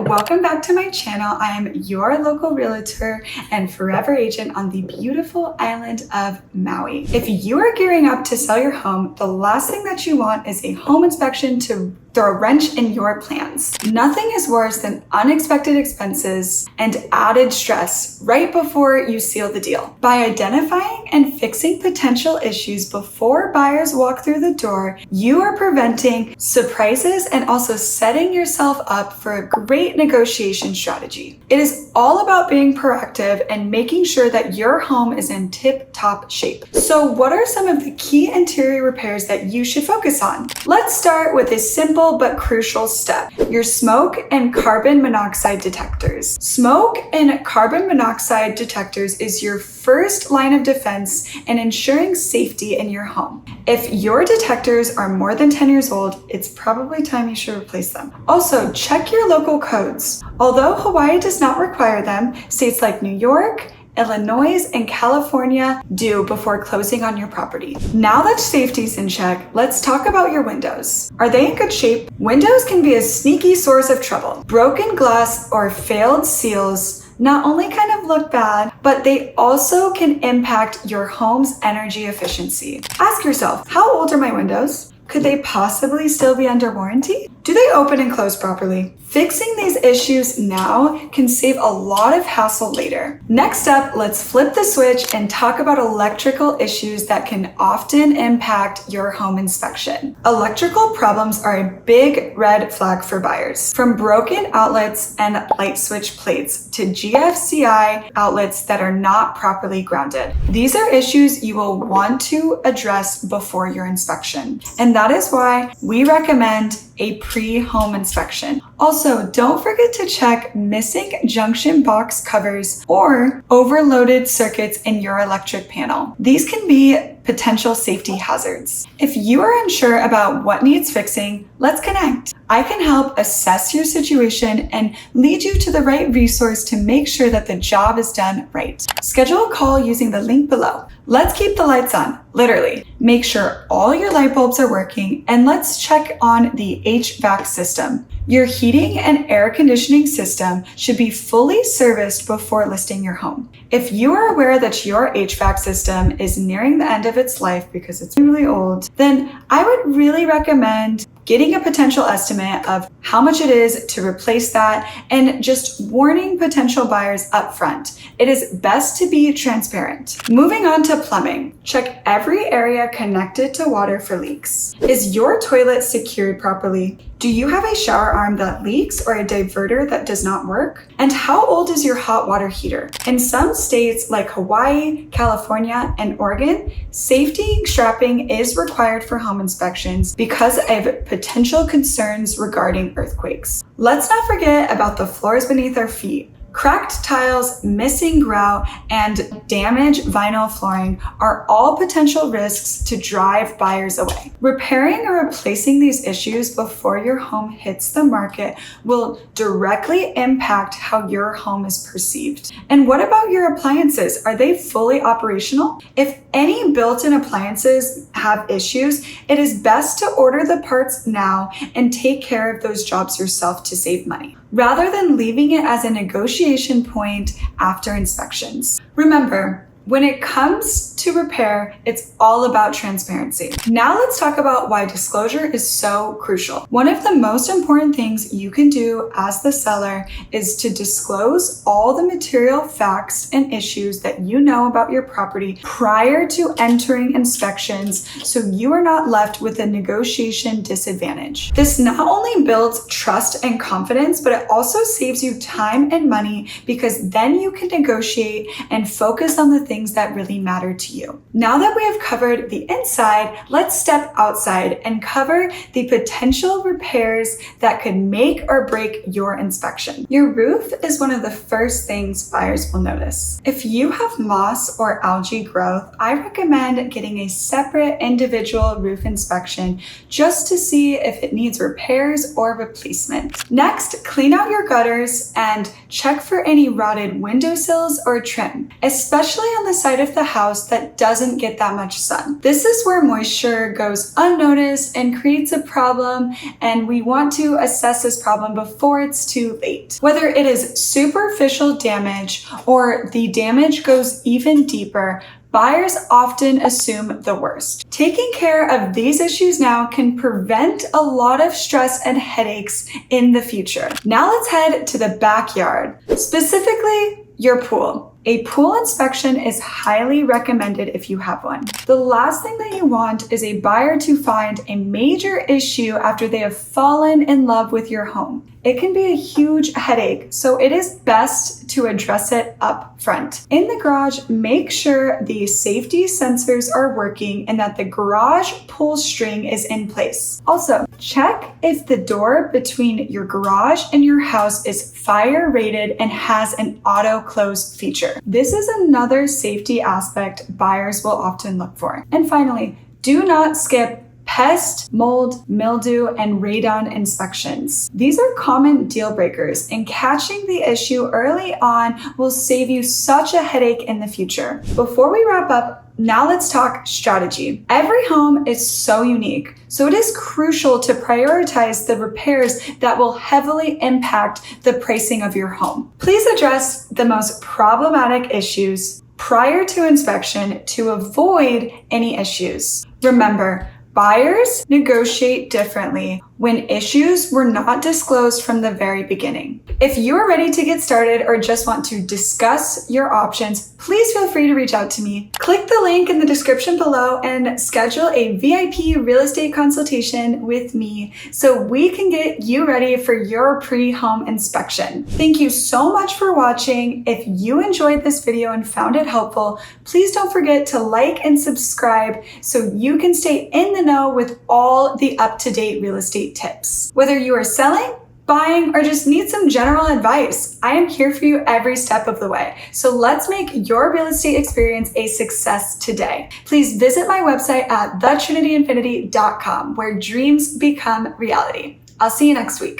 welcome back to my channel. I am your local realtor and forever agent on the beautiful island of Maui. If you are gearing up to sell your home, the last thing that you want is a home inspection to throw a wrench in your plans. Nothing is worse than unexpected expenses and added stress right before you seal the deal. By identifying and fixing potential issues before buyers walk through the door, you are preventing surprises and also setting yourself up for a great negotiation strategy. It is all about being proactive and making sure that your home is in tip-top shape. So what are some of the key interior repairs that you should focus on? Let's start with a simple but crucial step: your smoke and carbon monoxide detectors. Smoke and carbon monoxide detectors is your first line of defense in ensuring safety in your home. If your detectors are more than 10 years old, it's probably time you should replace them. Also, check your local codes. Although Hawaii does not require them, states like New York, Illinois, and California do before closing on your property. Now that safety's in check, let's talk about your windows. Are they in good shape? Windows can be a sneaky source of trouble. Broken glass or failed seals not only kind of look bad, but they also can impact your home's energy efficiency. Ask yourself, how old are my windows? Could they possibly still be under warranty? Do they open and close properly? Fixing these issues now can save a lot of hassle later. Next up, let's flip the switch and talk about electrical issues that can often impact your home inspection. Electrical problems are a big red flag for buyers. From broken outlets and light switch plates to GFCI outlets that are not properly grounded. These are issues you will want to address before your inspection. And that is why we recommend a pre-home inspection. Also, don't forget to check missing junction box covers or overloaded circuits in your electric panel. These can be potential safety hazards. If you are unsure about what needs fixing, let's connect. I can help assess your situation and lead you to the right resource to make sure that the job is done right. Schedule a call using the link below. Let's keep the lights on, literally. Make sure all your light bulbs are working, and let's check on the HVAC system. Your heating and air conditioning system should be fully serviced before listing your home. If you are aware that your HVAC system is nearing the end of its life because it's really old, then I would really recommend getting a potential estimate of how much it is to replace that and just warning potential buyers up front. It is best to be transparent. Moving on to plumbing. Check every area connected to water for leaks. Is your toilet secured properly? Do you have a shower arm that leaks or a diverter that does not work? And how old is your hot water heater? In some states like Hawaii, California, and Oregon, safety strapping is required for home inspections because of potential concerns regarding earthquakes. Let's not forget about the floors beneath our feet. Cracked tiles, missing grout, and damaged vinyl flooring are all potential risks to drive buyers away. Repairing or replacing these issues before your home hits the market will directly impact how your home is perceived. And what about your appliances? Are they fully operational? If any built-in appliances have issues, it is best to order the parts now and take care of those jobs yourself to save money, rather than leaving it as a negotiation point after inspections. Remember, when it comes to repair, it's all about transparency. Now let's talk about why disclosure is so crucial. One of the most important things you can do as the seller is to disclose all the material facts and issues that you know about your property prior to entering inspections, so you are not left with a negotiation disadvantage. This not only builds trust and confidence, but it also saves you time and money, because then you can negotiate and focus on the things that really matter to you. Now that we have covered the inside, let's step outside and cover the potential repairs that could make or break your inspection. Your roof is one of the first things buyers will notice. If you have moss or algae growth, I recommend getting a separate individual roof inspection just to see if it needs repairs or replacement. Next, clean out your gutters and check for any rotted windowsills or trim, especially on the side of the house that doesn't get that much sun. This is where moisture goes unnoticed and creates a problem, and we want to assess this problem before it's too late. Whether it is superficial damage or the damage goes even deeper, buyers often assume the worst. Taking care of these issues now can prevent a lot of stress and headaches in the future. Now let's head to the backyard, specifically your pool. A pool inspection is highly recommended if you have one. The last thing that you want is a buyer to find a major issue after they have fallen in love with your home. It can be a huge headache, so it is best to address it up front. In the garage, make sure the safety sensors are working and that the garage pull string is in place. Also, check if the door between your garage and your house is fire rated and has an auto close feature. This is another safety aspect buyers will often look for. And finally, do not skip pest, mold, mildew, and radon inspections. These are common deal breakers, and catching the issue early on will save you such a headache in the future. Before we wrap up, now let's talk strategy. Every home is so unique, so it is crucial to prioritize the repairs that will heavily impact the pricing of your home. Please address the most problematic issues prior to inspection to avoid any issues. Remember, buyers negotiate differently when issues were not disclosed from the very beginning. If you are ready to get started or just want to discuss your options, please feel free to reach out to me. Click the link in the description below and schedule a VIP real estate consultation with me so we can get you ready for your pre-home inspection. Thank you so much for watching. If you enjoyed this video and found it helpful, please don't forget to like and subscribe so you can stay in the know with all the up-to-date real estate tips. Whether you are selling, buying, or just need some general advice, I am here for you every step of the way. So let's make your real estate experience a success today. Please visit my website at thetrinityinfinity.com where dreams become reality. I'll see you next week.